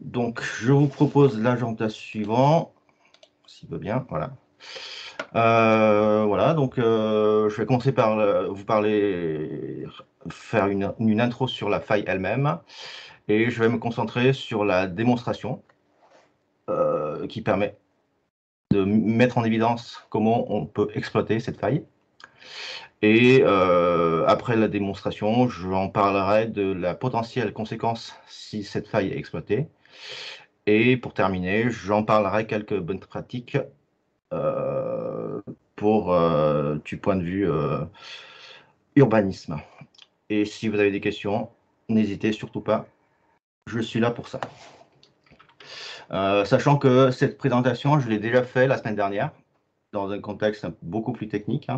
Donc, je vous propose l'agenda suivant, s'il veut bien, voilà. Voilà, donc je vais commencer par faire une intro sur la faille elle-même, et je vais me concentrer sur la démonstration qui permet de mettre en évidence comment on peut exploiter cette faille. Et après la démonstration, j'en parlerai de la potentielle conséquence si cette faille est exploitée. Et pour terminer, j'en parlerai quelques bonnes pratiques du point de vue urbanisme. Et si vous avez des questions, n'hésitez surtout pas, je suis là pour ça. Sachant que cette présentation, je l'ai déjà fait la semaine dernière, dans un contexte beaucoup plus technique,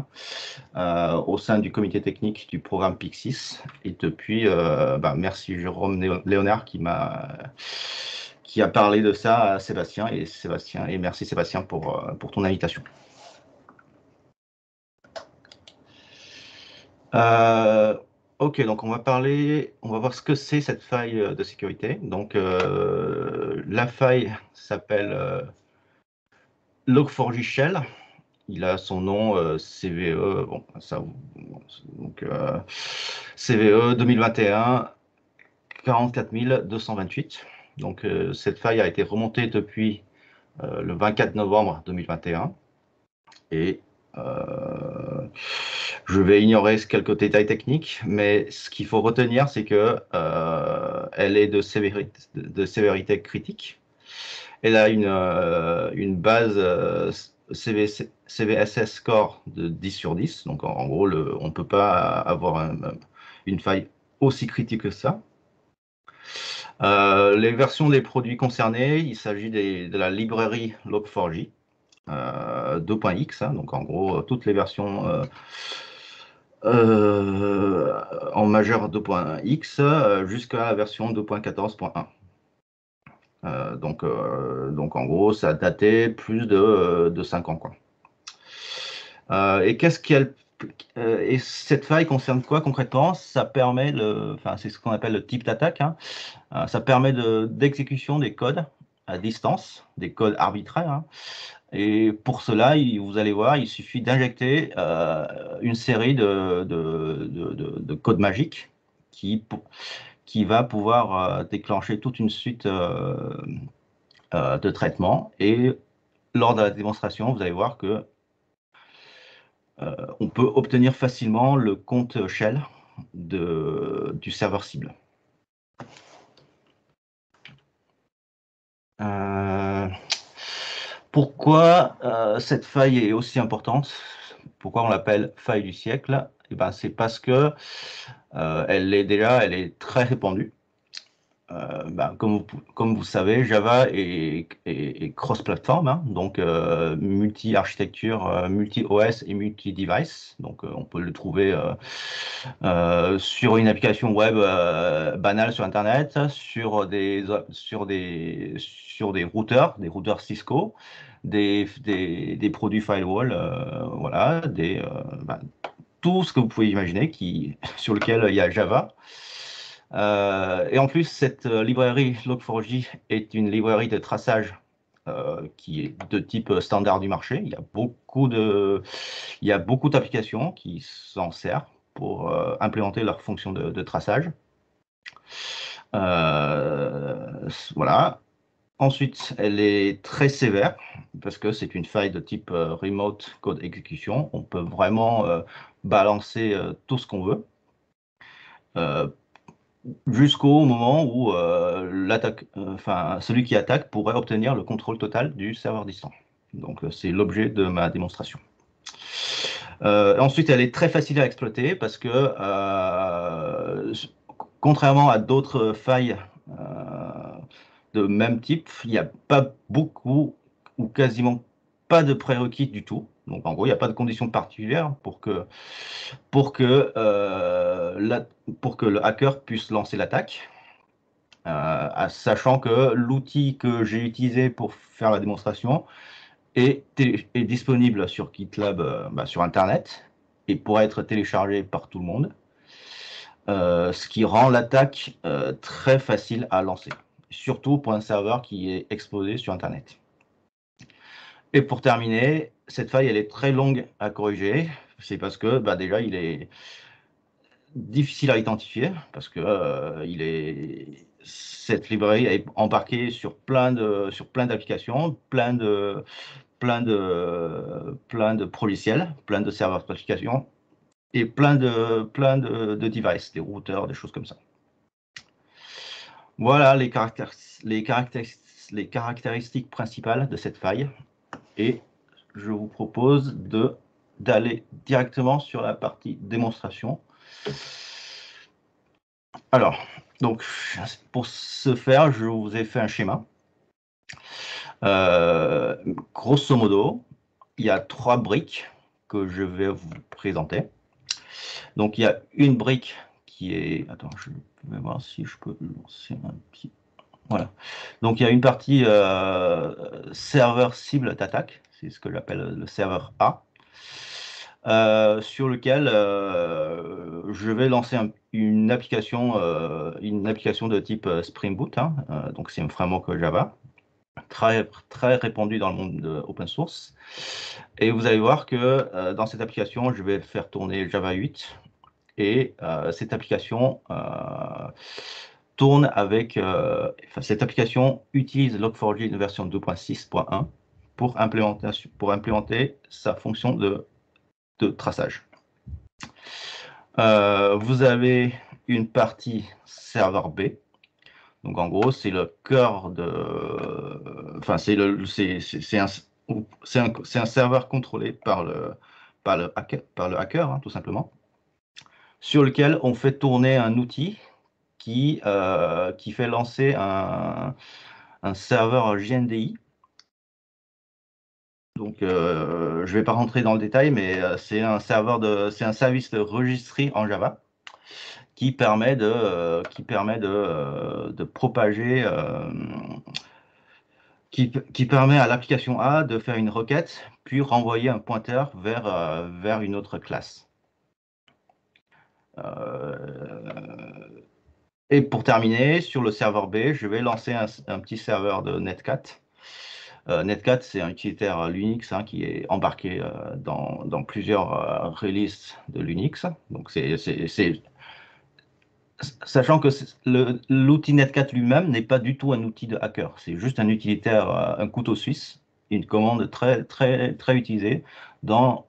au sein du comité technique du programme Pixis. Et depuis, merci Jérôme Léonard qui a parlé de ça à Sébastien, et merci Sébastien pour ton invitation. Ok, donc on va voir ce que c'est cette faille de sécurité. Donc la faille s'appelle Log4j Shell. Il a son nom CVE, CVE 2021 44228. Donc cette faille a été remontée depuis le 24 novembre 2021. Et je vais ignorer quelques détails techniques, mais ce qu'il faut retenir, c'est que elle est de sévérité critique. Elle a une base CVSS score de 10 sur 10. Donc en gros, on ne peut pas avoir une faille aussi critique que ça. Les versions des produits concernés, il s'agit de la librairie Log4j 2.x, donc en gros toutes les versions en majeur 2.x jusqu'à la version 2.14.1. Donc en gros, ça a daté plus de 5 ans, quoi. Et et cette faille concerne quoi concrètement? Ça permet c'est ce qu'on appelle le type d'attaque. Ça permet d'exécution des codes à distance, des codes arbitraires. Et pour cela, vous allez voir, il suffit d'injecter une série de codes magiques qui va pouvoir déclencher toute une suite de traitements. Et lors de la démonstration, vous allez voir que on peut obtenir facilement le compte shell du serveur cible. Pourquoi cette faille est aussi importante? Pourquoi on l'appelle faille du siècle? C'est parce que elle est très répandue. Comme vous savez, Java est cross-platform, donc multi-architecture, multi-OS et multi-device. Donc on peut le trouver sur une application web banale sur Internet, sur des routeurs Cisco, des produits firewall, voilà, tout ce que vous pouvez imaginer sur lequel il y a Java. Et en plus, cette librairie Log4j est une librairie de traçage qui est de type standard du marché. Il y a beaucoup d'applications qui s'en servent pour implémenter leur fonction de traçage. Voilà. Ensuite, elle est très sévère parce que c'est une faille de type remote code execution. On peut vraiment balancer tout ce qu'on veut. Jusqu'au moment où celui qui attaque pourrait obtenir le contrôle total du serveur distant. Donc c'est l'objet de ma démonstration. Ensuite, elle est très facile à exploiter parce que contrairement à d'autres failles de même type, il n'y a pas beaucoup ou quasiment pas de prérequis du tout. Donc en gros, il n'y a pas de conditions particulières pour que le hacker puisse lancer l'attaque, sachant que l'outil que j'ai utilisé pour faire la démonstration est disponible sur GitLab, sur Internet, et pourra être téléchargé par tout le monde, ce qui rend l'attaque très facile à lancer. surtout pour un serveur qui est exposé sur Internet. Et pour terminer, cette faille, elle est très longue à corriger. C'est parce que déjà, il est difficile à identifier, parce que cette librairie est embarquée sur plein d'applications, plein de progiciels, plein de serveurs d'applications et plein de devices, des routeurs, des choses comme ça. Voilà les caractéristiques principales de cette faille. Et je vous propose d'aller directement sur la partie démonstration. Alors, donc, pour ce faire, je vous ai fait un schéma. Grosso modo, il y a 3 briques que je vais vous présenter. Donc, il y a une brique qui est... Attends, je vais voir si je peux lancer un petit... Voilà. Donc, il y a une partie serveur cible d'attaque. C'est ce que j'appelle le serveur A. Sur lequel je vais lancer une application de type Spring Boot. Hein. Donc, c'est un framework Java. Très répandu dans le monde de open source. Et vous allez voir que dans cette application, je vais faire tourner Java 8. Et cette application tourne avec... cette application utilise Log4j une version 2.6.1 pour implémenter sa fonction de traçage. Vous avez une partie serveur B. Donc en gros, c'est le cœur de... Enfin, c'est un serveur contrôlé par le hacker, hein, tout simplement, sur lequel on fait tourner un outil qui fait lancer un serveur JNDI. Donc, je ne vais pas rentrer dans le détail, mais c'est un service de registry en Java qui permet de propager, qui permet à l'application A de faire une requête, puis renvoyer un pointeur vers une autre classe. Et pour terminer, sur le serveur B, je vais lancer un petit serveur de Netcat. Netcat, c'est un utilitaire Linux qui est embarqué dans plusieurs releases de Linux. Donc, sachant que l'outil Netcat lui-même n'est pas du tout un outil de hacker. C'est juste un utilitaire, un couteau suisse, une commande très utilisée dans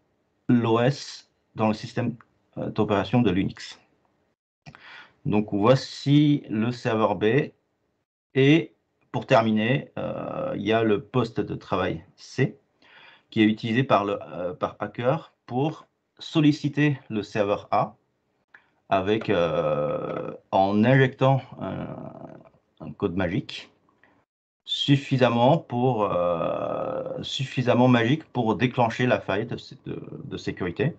l'OS, dans le système d'opération de Linux. Donc, voici le serveur B. Et pour terminer, il y a le poste de travail C qui est utilisé par hacker pour solliciter le serveur A en injectant un code magique suffisamment magique pour déclencher la faille de sécurité.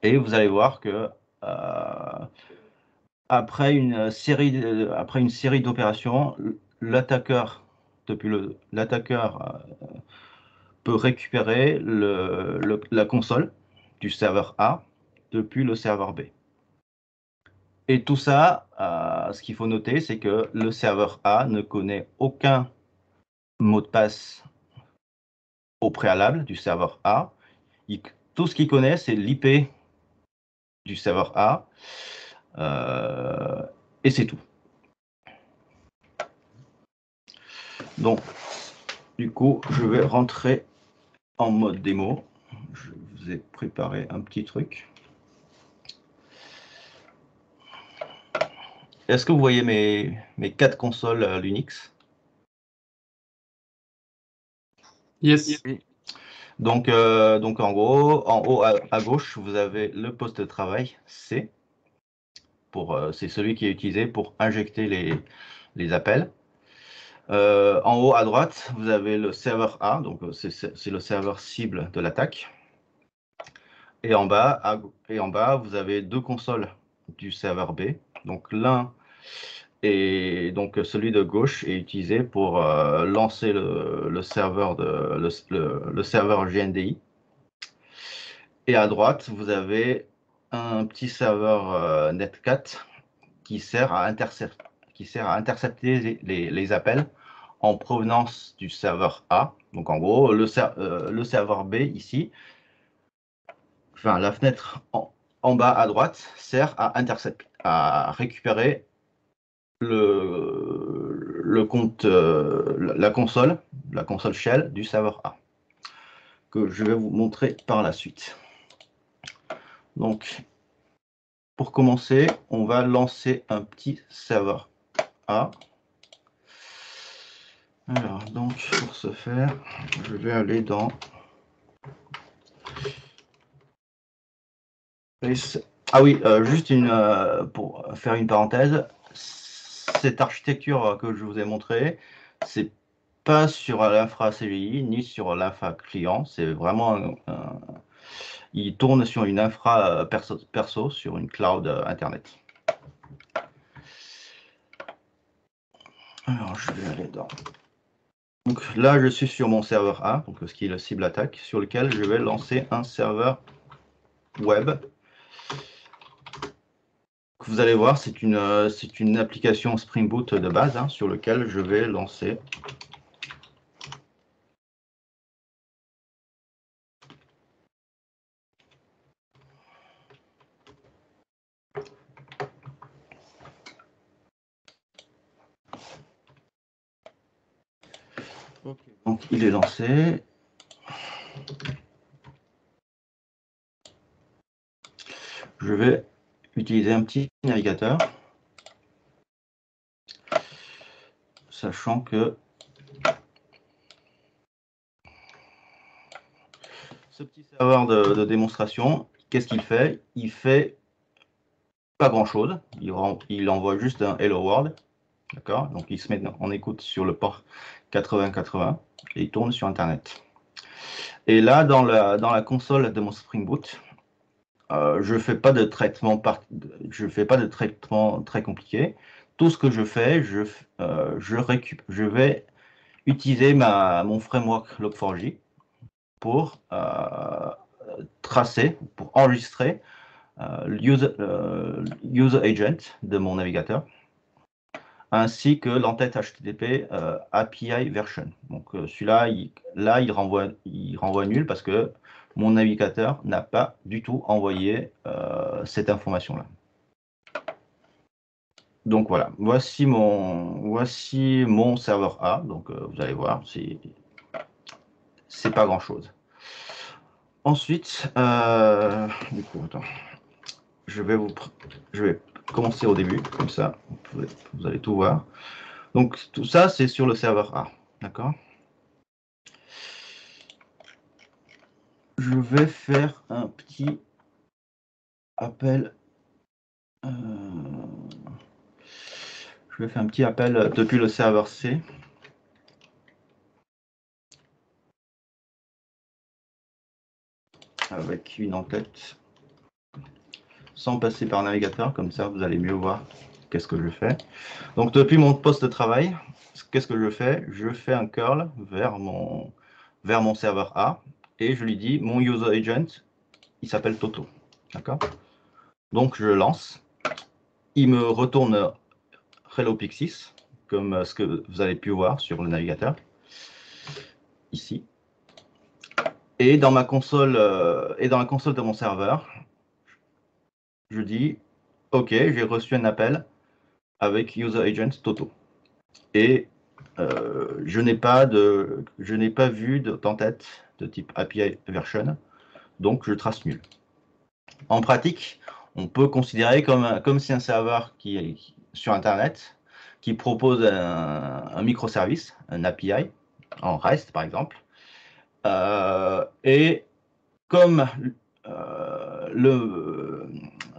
Et vous allez voir que après une série d'opérations, l'attaqueur peut récupérer la console du serveur A depuis le serveur B. Et tout ça, ce qu'il faut noter, c'est que le serveur A ne connaît aucun mot de passe au préalable du serveur A. Tout ce qu'il connaît, c'est l'IP du serveur A. Et c'est tout. Donc, du coup, je vais rentrer en mode démo. Je vous ai préparé un petit truc. Est-ce que vous voyez mes 4 consoles Linux? Yes. Donc en gros, en haut à gauche, vous avez le poste de travail C. C'est celui qui est utilisé pour injecter les appels. En haut à droite, vous avez le serveur A, donc c'est le serveur cible de l'attaque. Et en bas, vous avez 2 consoles du serveur B. Donc l'un et donc celui de gauche est utilisé pour lancer le serveur GNDI. Et à droite, vous avez un petit serveur Netcat qui sert à qui sert à intercepter les appels en provenance du serveur A. Donc en gros, le serveur B ici, enfin la fenêtre en bas à droite, sert à intercepter, à récupérer le compte, la console shell du serveur A, que je vais vous montrer par la suite. Donc, pour commencer, on va lancer un petit serveur A. Alors, donc, pour ce faire, je vais aller dans Ah oui, juste pour faire une parenthèse, cette architecture que je vous ai montrée, c'est pas sur l'infra CGI ni sur l'infra client, c'est vraiment il tourne sur une infra perso sur une cloud internet. Alors je vais aller dans. Donc là je suis sur mon serveur A, donc ce qui est le cible attaque, sur lequel je vais lancer un serveur web. Vous allez voir, c'est une application Spring Boot de base sur lequel je vais lancer. Okay. Donc il est lancé. Je vais utiliser un petit navigateur, sachant que ce petit serveur de démonstration, qu'est-ce qu'il fait? Il fait pas grand-chose. Il envoie juste un Hello World, d'accord? Donc il se met en écoute sur le port 8080 et il tourne sur Internet. Et là, dans la console de mon Spring Boot, je fais pas de traitement très compliqué. Tout ce que je fais, je vais utiliser mon framework Log4j pour tracer, pour enregistrer user agent de mon navigateur, ainsi que l'entête HTTP API version. Donc celui-là, il renvoie nul parce que mon navigateur n'a pas du tout envoyé cette information-là. Donc voilà, voici mon serveur A. Donc vous allez voir, c'est pas grand-chose. Ensuite, du coup, attends, je vais commencer au début, comme ça, vous allez tout voir. Donc tout ça, c'est sur le serveur A, d'accord? Je vais faire un petit appel. Je vais faire un petit appel depuis le serveur C. Avec une entête. Sans passer par navigateur, comme ça vous allez mieux voir qu'est-ce que je fais. Donc depuis mon poste de travail, qu'est-ce que je fais? Je fais un curl vers mon serveur A et je lui dis mon user agent, il s'appelle Toto. D'accord? Donc je lance. Il me retourne Hello Pixis, comme ce que vous avez pu voir sur le navigateur, ici. Et dans ma console, dans la console de mon serveur, je dis OK, j'ai reçu un appel avec user agent Toto. Et je n'ai pas vu d'entête de type API version, donc je trace nul. En pratique, on peut considérer comme si un serveur qui est sur Internet, qui propose un microservice, un API, en REST par exemple, et comme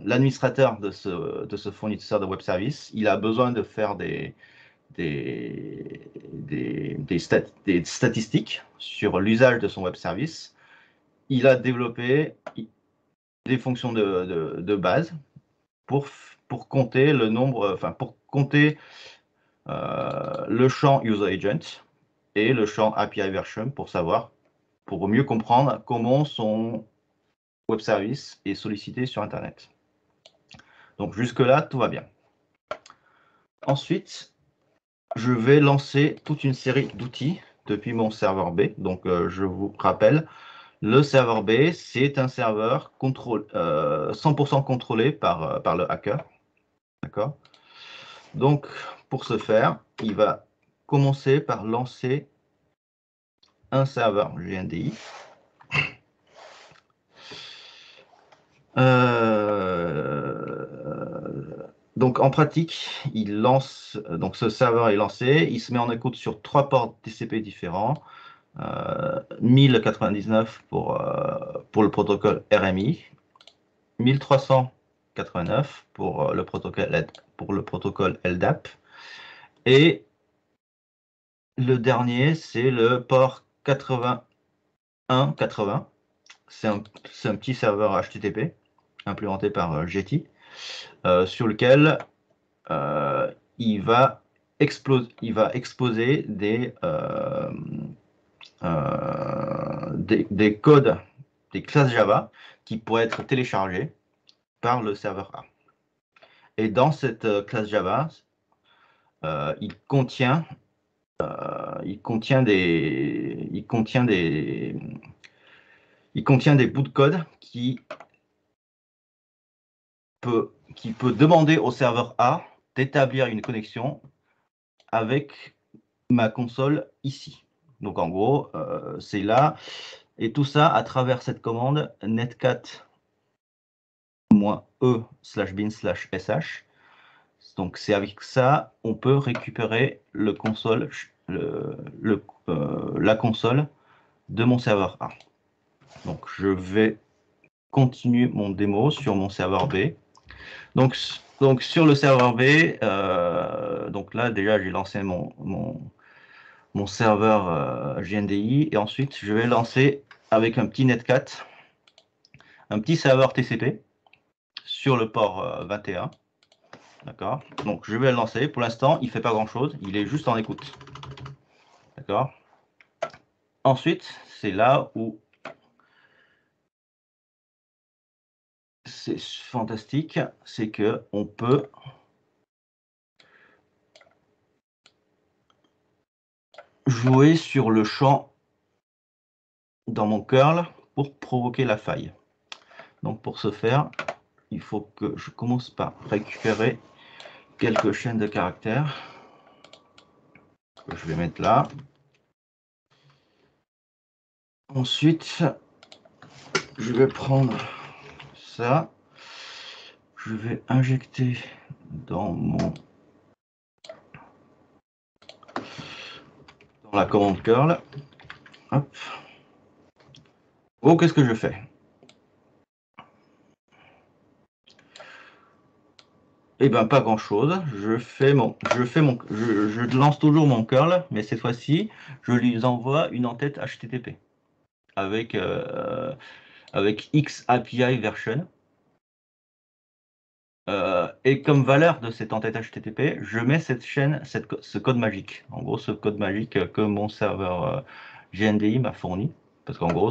l'administrateur de ce fournisseur de web service, il a besoin de faire des statistiques sur l'usage de son web service, il a développé des fonctions de base pour compter le nombre, enfin pour compter le champ user agent et le champ API version pour mieux comprendre comment son web service est sollicité sur Internet. Donc jusque-là, tout va bien. Ensuite, je vais lancer toute une série d'outils depuis mon serveur B. Donc, je vous rappelle, le serveur B, c'est un serveur 100% contrôlé par le hacker. D'accord? Donc, pour ce faire, il va commencer par lancer un serveur GNDI. Donc, en pratique, il lance, donc ce serveur est lancé, il se met en écoute sur 3 ports TCP différents, 1099 pour le protocole RMI, 1389 pour le protocole LDAP, et le dernier, c'est le port 8180. C'est un petit serveur HTTP implémenté par Jetty, sur lequel il va exposer des codes, des classes Java qui pourraient être téléchargées par le serveur A. Et dans cette classe Java, il contient des bouts de code qui peut demander au serveur A d'établir une connexion avec ma console ici. Donc en gros, c'est là, et tout ça à travers cette commande netcat-e/bin/sh. Donc c'est avec ça, on peut récupérer la console de mon serveur A. Donc je vais continuer mon démo sur mon serveur B. Donc sur le serveur B, donc là déjà j'ai lancé mon serveur GNDI, et ensuite je vais lancer avec un petit netcat un petit serveur TCP sur le port 21. D'accord. Donc je vais le lancer. Pour l'instant, il ne fait pas grand chose. Il est juste en écoute. D'accord. Ensuite, c'est là où c'est fantastique, c'est que on peut jouer sur le champ dans mon curl pour provoquer la faille. Donc pour ce faire, il faut que je commence par récupérer quelques chaînes de caractères que je vais mettre là. Ensuite, je vais prendre ça, je vais injecter dans la commande curl. Hop. Oh, qu'est-ce que je fais? Eh bien, pas grand-chose. Je lance toujours mon curl, mais cette fois-ci, je lui envoie une entête HTTP avec X API version. Et comme valeur de cette entête HTTP, je mets ce code magique. En gros, ce code magique que mon serveur GNDI m'a fourni. Parce qu'en gros,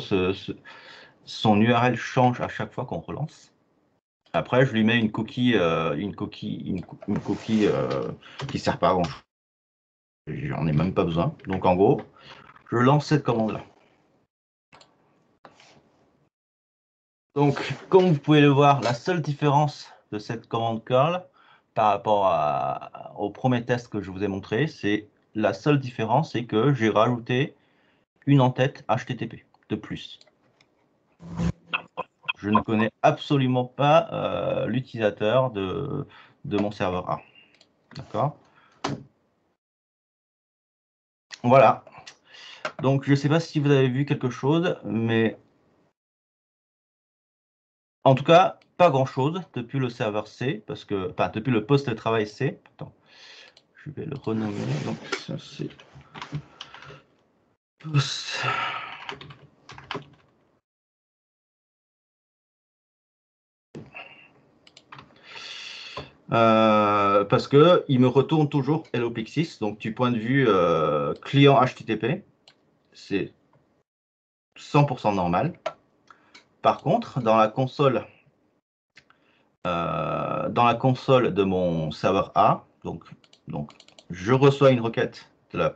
son URL change à chaque fois qu'on relance. Après, je lui mets une cookie qui sert pas à grand chose. J'en ai même pas besoin. Donc en gros, je lance cette commande-là. Donc, comme vous pouvez le voir, la seule différence de cette commande curl par rapport au premier test que je vous ai montré, c'est la seule différence, c'est que j'ai rajouté une entête HTTP de plus. Je ne connais absolument pas l'utilisateur de mon serveur A. D'accord? Voilà. Donc, je ne sais pas si vous avez vu quelque chose, mais en tout cas, pas grand-chose depuis le serveur C, depuis le poste de travail C. Attends, je vais le renommer. Donc, ça c'est poste. Parce que il me retourne toujours Hello Pixis. Donc, du point de vue client HTTP, c'est 100% normal. Par contre, dans la console de mon serveur A, donc Donc, je reçois une requête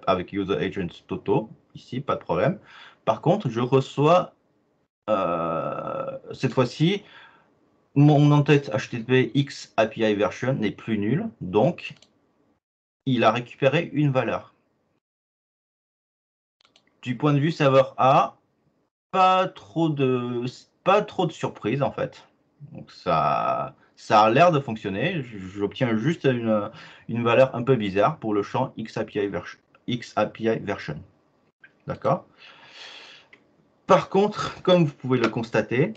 avec user agent Toto, ici, pas de problème. Par contre, je reçois, cette fois-ci, mon en-tête HTTP X API version n'est plus nul, donc il a récupéré une valeur. Du point de vue serveur A, pas trop de surprise en fait. Donc ça a l'air de fonctionner. J'obtiens juste une valeur un peu bizarre pour le champ XAPI version. D'accord? Par contre, comme vous pouvez le constater,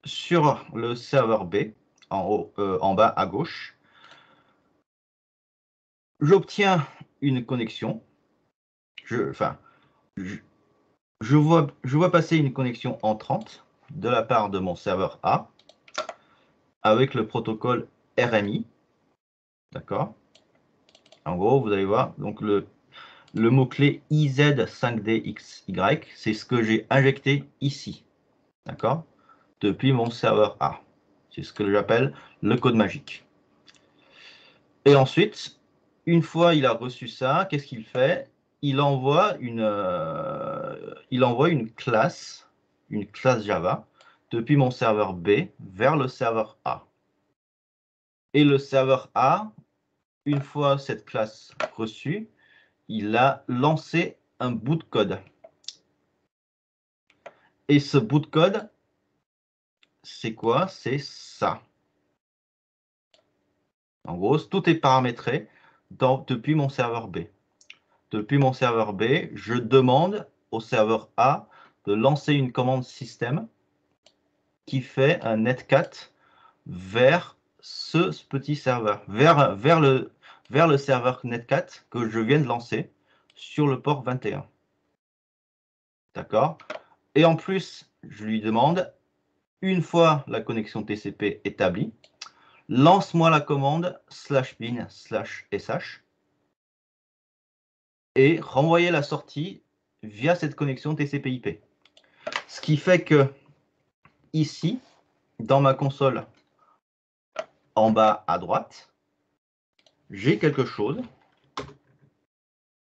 sur le serveur B, en bas à gauche, j'obtiens une connexion. Je vois passer une connexion entrante de la part de mon serveur A avec le protocole RMI. D'accord? En gros, vous allez voir, donc le mot-clé IZ5DXY, c'est ce que j'ai injecté ici. D'accord? Depuis mon serveur A. C'est ce que j'appelle le code magique. Et ensuite, une fois il a reçu ça, qu'est-ce qu'il fait? Il envoie une classe Java depuis mon serveur B vers le serveur A. Et le serveur A, une fois cette classe reçue, il a lancé un bout de code. Et ce bout de code, c'est quoi? C'est ça. En gros, tout est paramétré depuis mon serveur B. Depuis mon serveur B, je demande au serveur A de lancer une commande système qui fait un netcat vers ce petit serveur, vers le serveur netcat que je viens de lancer sur le port 21. D'accord? Et en plus, je lui demande, une fois la connexion TCP établie, lance-moi la commande /bin/sh et renvoyer la sortie via cette connexion TCP/IP. Ce qui fait que ici, dans ma console, en bas à droite, j'ai quelque chose.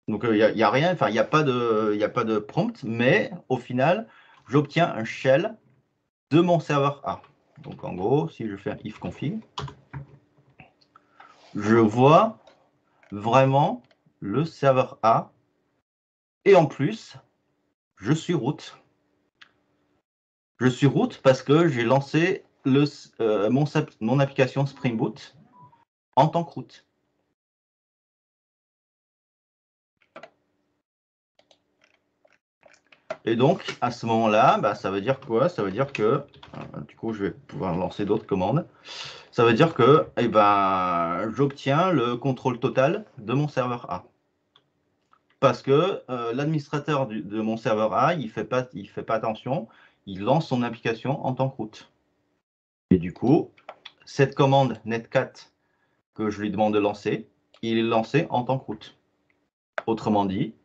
Donc il n'y a rien, enfin il n'y a pas de prompt, mais au final, j'obtiens un shell de mon serveur A. Donc en gros, si je fais un if config, je vois vraiment le serveur A. Et en plus, je suis root. Je suis root parce que j'ai lancé mon application Spring Boot en tant que root. Et donc, à ce moment-là, bah, ça veut dire quoi? Ça veut dire que, du coup, je vais pouvoir lancer d'autres commandes. Ça veut dire que eh ben, j'obtiens le contrôle total de mon serveur A. Parce que l'administrateur de mon serveur A, il fait pas attention, il lance son application en tant que root. Et du coup, cette commande netcat que je lui demande de lancer, il est lancé en tant que root. Autrement dit,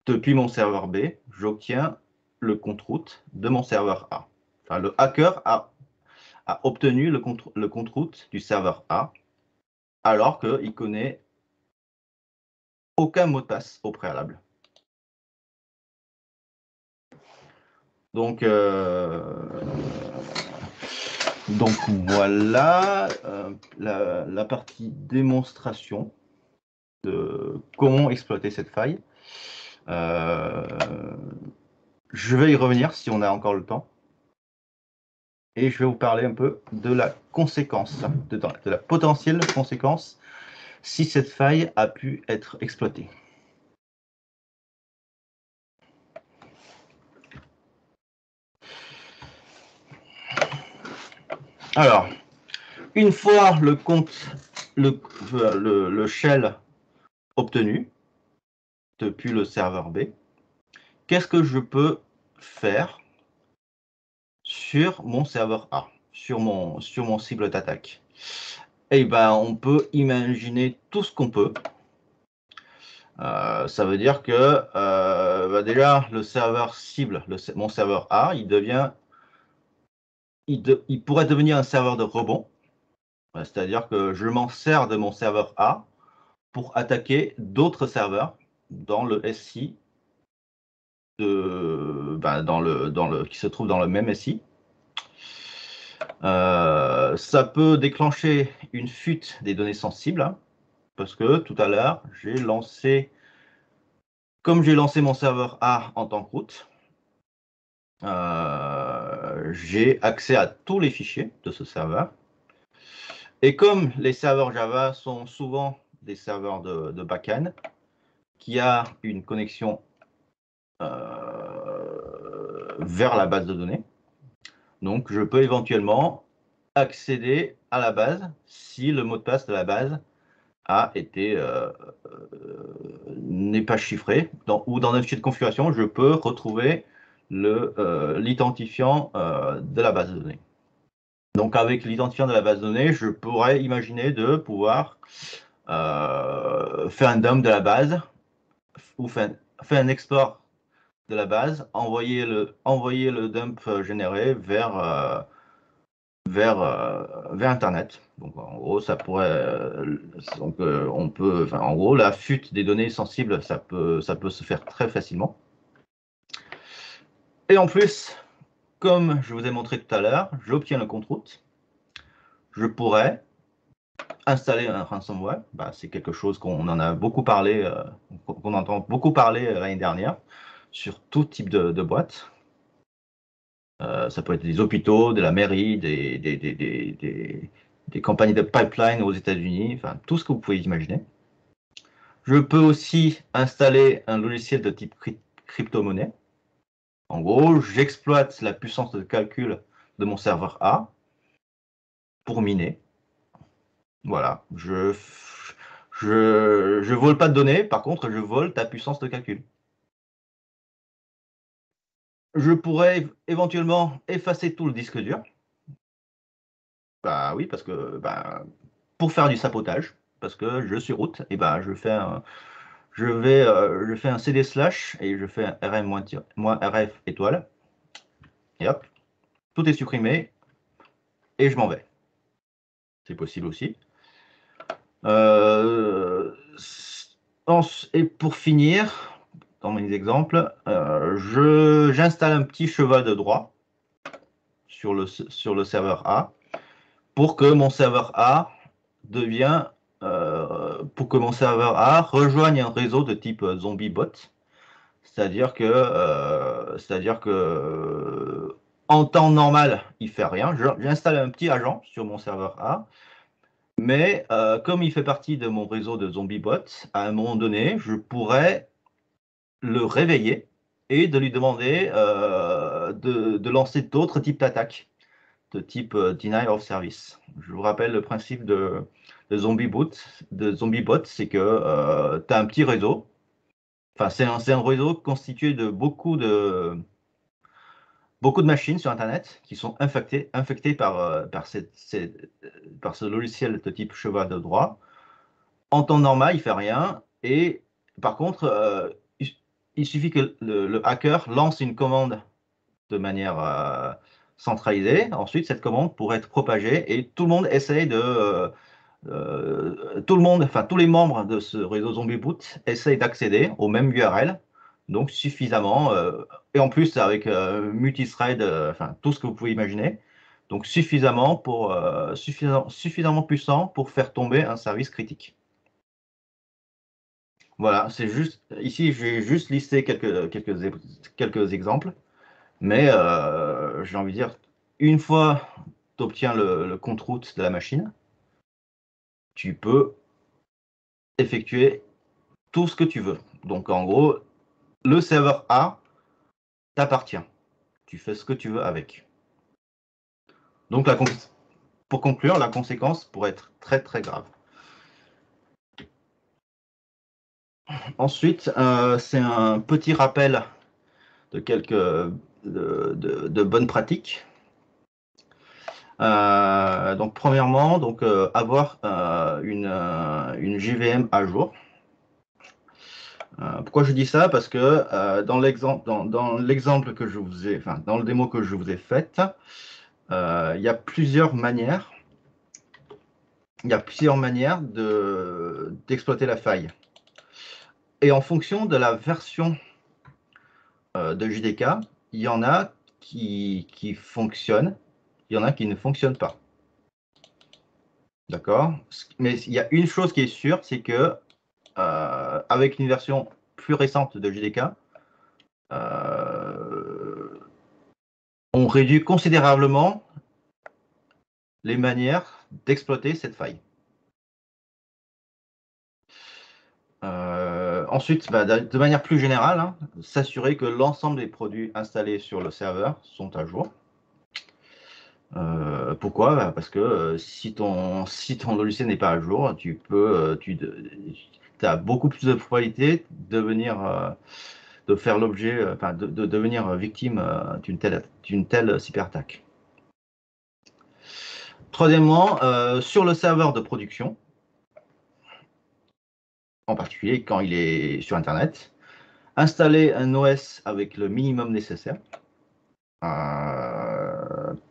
depuis mon serveur B, j'obtiens le compte root de mon serveur A. Enfin, le hacker a obtenu le compte root du serveur A, alors qu'il connaît aucun mot de passe au préalable. Donc voilà la partie démonstration de comment exploiter cette faille. Je vais y revenir si on a encore le temps. Et je vais vous parler un peu de la conséquence, de la potentielle conséquence si cette faille a pu être exploitée. Alors, une fois le shell obtenu depuis le serveur B, qu'est-ce que je peux faire sur mon serveur A, sur mon cible d'attaque? Eh ben, on peut imaginer tout ce qu'on peut. Ça veut dire que bah déjà, le serveur cible, mon serveur A, il pourrait devenir un serveur de rebond. C'est-à-dire que je m'en sers de mon serveur A pour attaquer d'autres serveurs dans le SI qui se trouve dans le même SI. Ça peut déclencher une fuite des données sensibles, hein, parce que tout à l'heure, comme j'ai lancé mon serveur A en tant que route, j'ai accès à tous les fichiers de ce serveur. Et comme les serveurs Java sont souvent des serveurs de back-end, qui a une connexion vers la base de données, donc je peux éventuellement accéder à la base si le mot de passe de la base n'est pas chiffré, ou dans un fichier de configuration, je peux retrouver l'identifiant de la base de données. Donc avec l'identifiant de la base de données, je pourrais imaginer de pouvoir faire un dump de la base ou faire un export de la base, envoyer le dump généré vers Internet. Donc en gros, ça pourrait, on peut, en gros, la fuite des données sensibles, ça peut se faire très facilement. Et en plus, comme je vous ai montré tout à l'heure, j'obtiens le compte route. Je pourrais installer un ransomware. C'est quelque chose qu'on en a beaucoup parlé, qu'on entend beaucoup parler l'année dernière sur tout type de boîte. Ça peut être des hôpitaux, de la mairie, des compagnies de pipeline aux États-Unis, enfin tout ce que vous pouvez imaginer. Je peux aussi installer un logiciel de type crypto-monnaie. En gros, j'exploite la puissance de calcul de mon serveur A pour miner. Voilà, je vole pas de données, par contre, je vole ta puissance de calcul. Je pourrais éventuellement effacer tout le disque dur. Oui, parce que pour faire du sabotage, parce que je suis root, et je fais un CD/ et je fais un rm-rf étoile, et hop, tout est supprimé, et je m'en vais. C'est possible aussi. Et pour finir, dans mes exemples, j'installe un petit cheval de droit sur le serveur A pour que mon serveur A rejoigne un réseau de type zombie bot. C'est-à-dire que en temps normal, il fait rien. J'installe un petit agent sur mon serveur A, mais comme il fait partie de mon réseau de zombie bots, à un moment donné, je pourrais le réveiller et de lui demander de lancer d'autres types d'attaques, de type deny of service. Je vous rappelle le principe de zombie bot, c'est que tu as un petit réseau. Enfin, c'est un réseau constitué de beaucoup de machines sur Internet qui sont infectées par ce logiciel de type cheval de droit. En temps normal, il ne fait rien. Et par contre, il suffit que le hacker lance une commande de manière centralisée. Ensuite, cette commande pourrait être propagée et tout le monde essaye tous les membres de ce réseau zombie boot essayent d'accéder au même URL, donc suffisamment, et en plus avec multithread, tout ce que vous pouvez imaginer, donc suffisamment puissant pour faire tomber un service critique. Voilà, c'est juste ici, j'ai juste listé quelques exemples, mais j'ai envie de dire, une fois tu obtiens le compte route de la machine, tu peux effectuer tout ce que tu veux. Donc en gros, le serveur A t'appartient. Tu fais ce que tu veux avec. Donc pour conclure, la conséquence pourrait être très très grave. Ensuite, c'est un petit rappel de quelques de bonnes pratiques. Donc premièrement, avoir une JVM à jour. Pourquoi je dis ça? Parce que dans l'exemple que je vous ai, dans le démo que je vous ai fait, il y a plusieurs manières il y a plusieurs manières d'exploiter la faille. Et en fonction de la version de JDK, il y en a qui fonctionnent, il y en a qui ne fonctionnent pas. D'accord? Mais il y a une chose qui est sûre, c'est que avec une version plus récente de JDK, on réduit considérablement les manières d'exploiter cette faille. Ensuite, de manière plus générale, hein, s'assurer que l'ensemble des produits installés sur le serveur sont à jour. Pourquoi? Parce que si ton logiciel n'est pas à jour, tu as beaucoup plus de probabilité de faire l'objet, de devenir victime d'une telle cyberattaque. Troisièmement, sur le serveur de production, en particulier quand il est sur Internet, installer un OS avec le minimum nécessaire.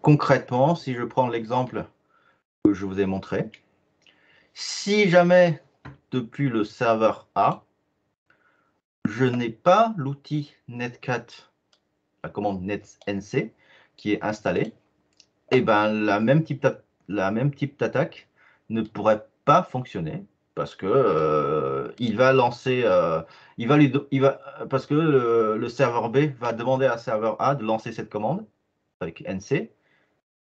Concrètement, si je prends l'exemple que je vous ai montré, si jamais depuis le serveur A, je n'ai pas l'outil netcat, la commande netnc qui est installée, et ben la même type d'attaque ne pourrait pas fonctionner parce que il va lancer, parce que le serveur B va demander à serveur A de lancer cette commande avec nc.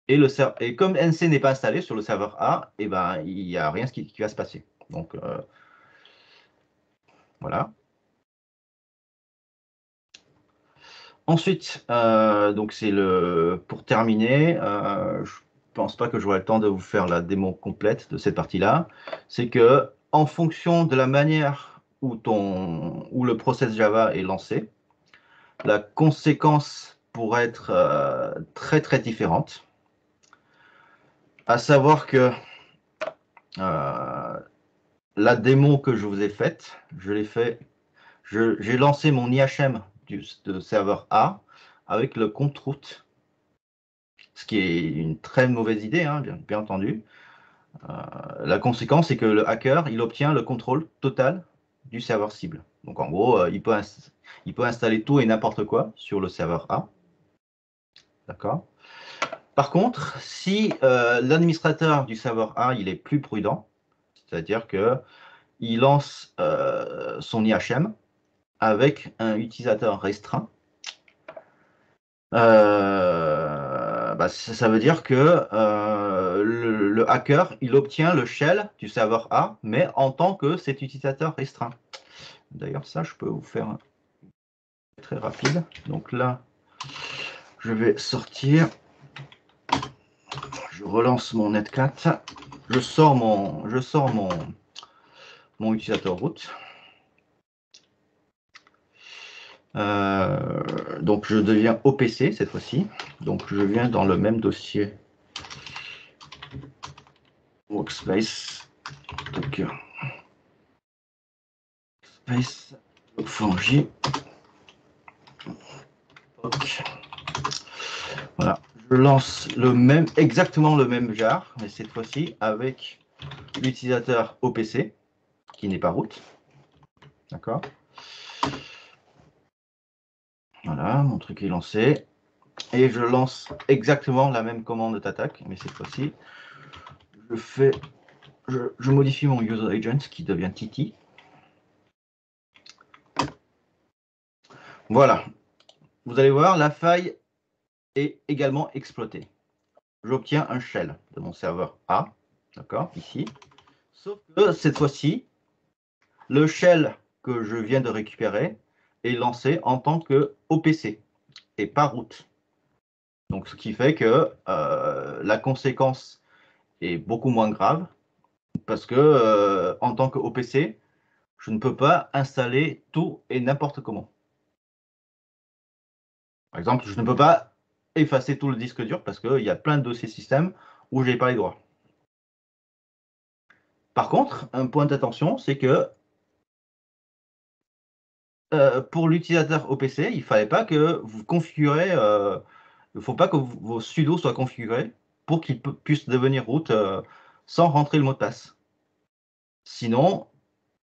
Et comme nc n'est pas installé sur le serveur A, et ben il n'y a rien qui va se passer. Donc voilà. Ensuite, donc c'est pour terminer, je pense pas que j'aurai le temps de vous faire la démo complète de cette partie-là. C'est que en fonction de la manière où le process Java est lancé, la conséquence pourrait être très très différente. À savoir que la démo que je vous ai faite, j'ai lancé mon IHM de serveur A avec le compte route, ce qui est une très mauvaise idée, hein, bien entendu. La conséquence, c'est que le hacker, il obtient le contrôle total du serveur cible. Donc en gros, il peut installer tout et n'importe quoi sur le serveur A. D'accord? Par contre, si l'administrateur du serveur A, il est plus prudent, c'est-à-dire qu'il lance son IHM avec un utilisateur restreint, ça veut dire que le hacker, il obtient le shell du serveur A, mais en tant que cet utilisateur restreint. D'ailleurs, ça, je peux vous faire très rapide. Donc là, je vais sortir. Je relance mon netcat. Je sors mon utilisateur root. Donc je deviens OPC cette fois-ci. Donc je viens dans le même dossier Workspace. Donc, Workspace, Log4j. Voilà. Je lance exactement le même jar, mais cette fois-ci avec l'utilisateur OPC qui n'est pas root. D'accord. Voilà, mon truc est lancé. Et je lance exactement la même commande d'attaque, mais cette fois-ci, je modifie mon user agent qui devient Titi. Voilà. Vous allez voir, la faille est également exploitée. J'obtiens un shell de mon serveur A, d'accord, ici. Sauf que cette fois-ci, le shell que je viens de récupérer est lancé en tant que OPC et pas root. Donc, ce qui fait que la conséquence est beaucoup moins grave parce que en tant que OPC, je ne peux pas installer tout et n'importe comment. Par exemple, je ne peux pas effacer tout le disque dur parce qu'il y a plein de dossiers système où je n'ai pas les droits. Par contre, un point d'attention, c'est que pour l'utilisateur OPC, il ne fallait pas que vous configurez, il ne faut pas que vos sudo soient configurés pour qu'ils puissent devenir root sans rentrer le mot de passe. Sinon,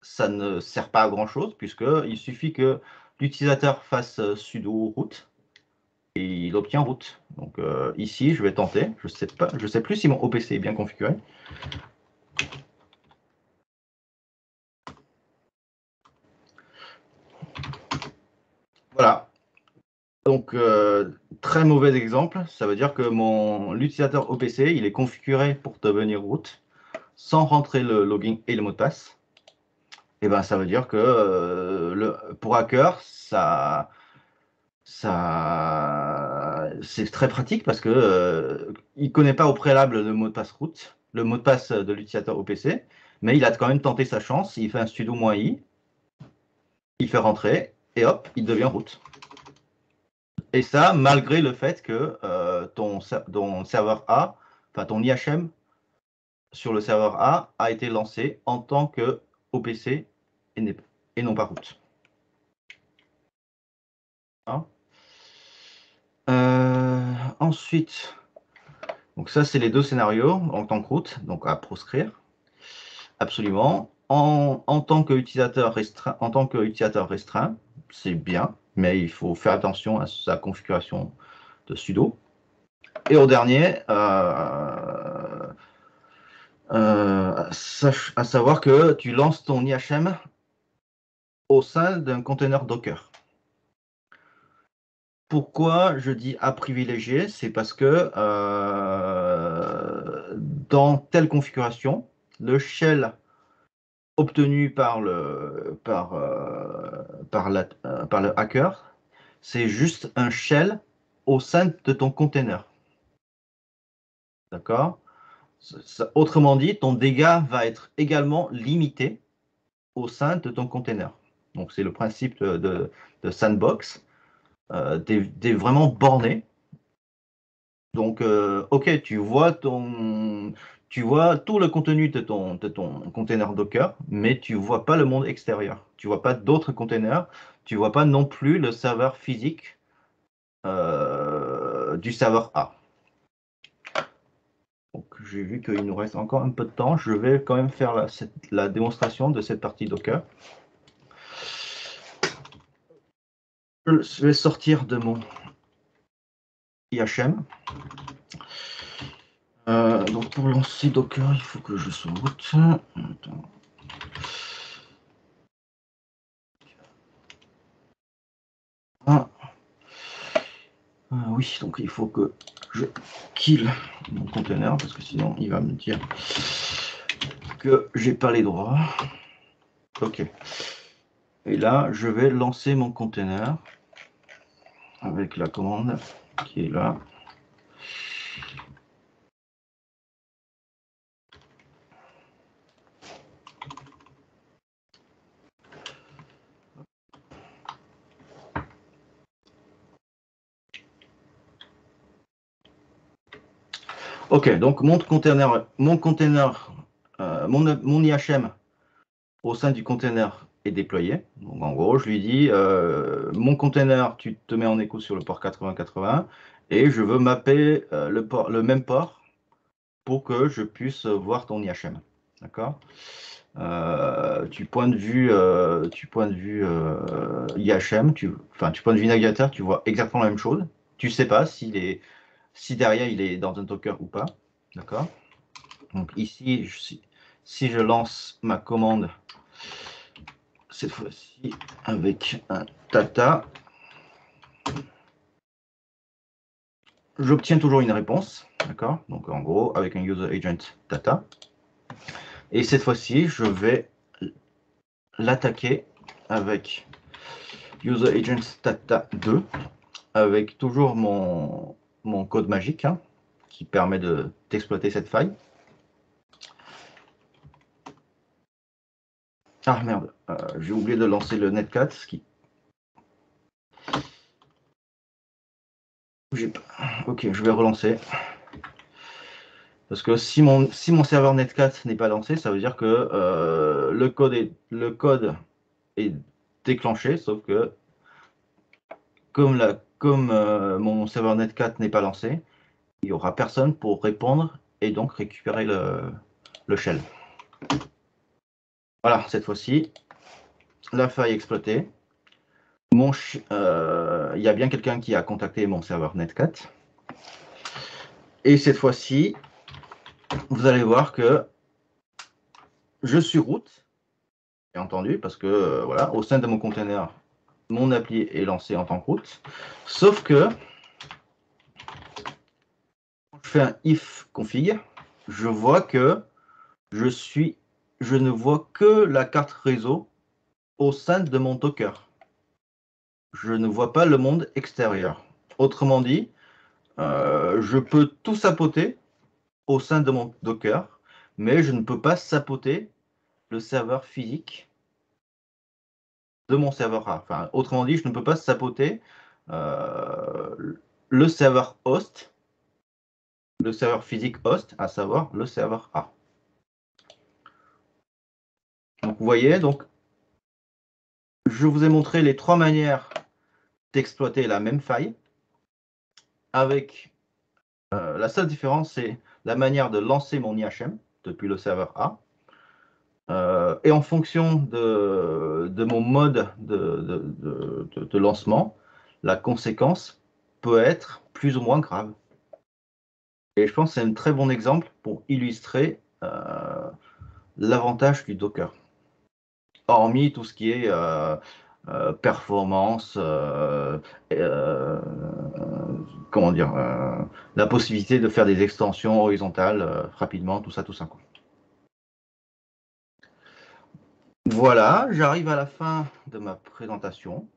ça ne sert pas à grand-chose, puisqu'il suffit que l'utilisateur fasse sudo root et il obtient root. Donc ici, je vais tenter. Je sais plus si mon OPC est bien configuré. Voilà. Donc, très mauvais exemple. Ça veut dire que l'utilisateur OPC, il est configuré pour devenir root sans rentrer le login et le mot de passe. Et ben, ça veut dire que pour hacker, c'est très pratique parce que il connaît pas au préalable le mot de passe root, le mot de passe de l'utilisateur OPC, mais il a quand même tenté sa chance. Il fait un sudo -i, il fait rentrer et hop, il devient root. Et ça, malgré le fait que ton serveur A, enfin ton IHM sur le serveur A a été lancé en tant que OPC et non pas root. Hein, ensuite, donc ça c'est les deux scénarios en tant que root, donc à proscrire. Absolument. En tant qu'utilisateur restreint, c'est bien, mais il faut faire attention à sa configuration de sudo. Et au dernier, à savoir que tu lances ton IHM au sein d'un conteneur Docker. Pourquoi je dis à privilégier? C'est parce que dans telle configuration, le shell obtenu par le hacker, c'est juste un shell au sein de ton container. D'accord? Autrement dit, ton dégât va être également limité au sein de ton container. Donc, c'est le principe de sandbox. Tu es vraiment borné. Donc, OK, tu vois tout le contenu de ton container Docker, mais tu ne vois pas le monde extérieur. Tu ne vois pas d'autres containers. Tu ne vois pas non plus le serveur physique du serveur A. Donc, j'ai vu qu'il nous reste encore un peu de temps. Je vais quand même faire la démonstration de cette partie Docker. Je vais sortir de mon IHM. Donc pour lancer Docker, il faut que je sois root. Oui, donc il faut que je kill mon container parce que sinon il va me dire que j'ai pas les droits. Ok. Et là, je vais lancer mon container avec la commande qui est là. Ok, donc mon IHM au sein du container est déployé. Donc en gros, je lui dis mon container, tu te mets en écho sur le port 8080 et je veux mapper le même port pour que je puisse voir ton IHM. D'accord? Du point de vue IHM, du point de vue navigateur, tu vois exactement la même chose. Tu sais pas si derrière il est dans un Docker ou pas. D'accord? Donc ici, si je lance ma commande, cette fois-ci avec un Tata, j'obtiens toujours une réponse. D'accord? Donc en gros, avec un user agent Tata. Et cette fois-ci, je vais l'attaquer avec user agent Tata 2, avec toujours mon code magique qui permet d'exploiter cette faille. Ah merde, j'ai oublié de lancer le netcat, Ok, je vais relancer. Parce que si mon serveur netcat n'est pas lancé, ça veut dire que le code est déclenché, sauf que comme mon serveur netcat n'est pas lancé, il n'y aura personne pour répondre et donc récupérer le shell. Voilà, cette fois-ci, la faille exploitée. Il y a bien quelqu'un qui a contacté mon serveur Netcat. Et cette fois-ci, vous allez voir que je suis root, bien entendu, parce que voilà, au sein de mon container, mon appli est lancé en tant que root. Sauf que quand je fais un if config, je vois que je ne vois que la carte réseau au sein de mon Docker. Je ne vois pas le monde extérieur. Autrement dit, je peux tout sapoter au sein de mon Docker, mais je ne peux pas sapoter le serveur physique de mon serveur A. Enfin, autrement dit, je ne peux pas sapoter le serveur host, le serveur physique host, à savoir le serveur A. Donc, vous voyez, donc, je vous ai montré les trois manières d'exploiter la même faille, avec la seule différence, c'est la manière de lancer mon IHM depuis le serveur A. Et en fonction de mon mode de lancement, la conséquence peut être plus ou moins grave. Et je pense que c'est un très bon exemple pour illustrer l'avantage du Docker. Hormis tout ce qui est performance, comment dire, la possibilité de faire des extensions horizontales rapidement, tout ça, quoi. Voilà, j'arrive à la fin de ma présentation.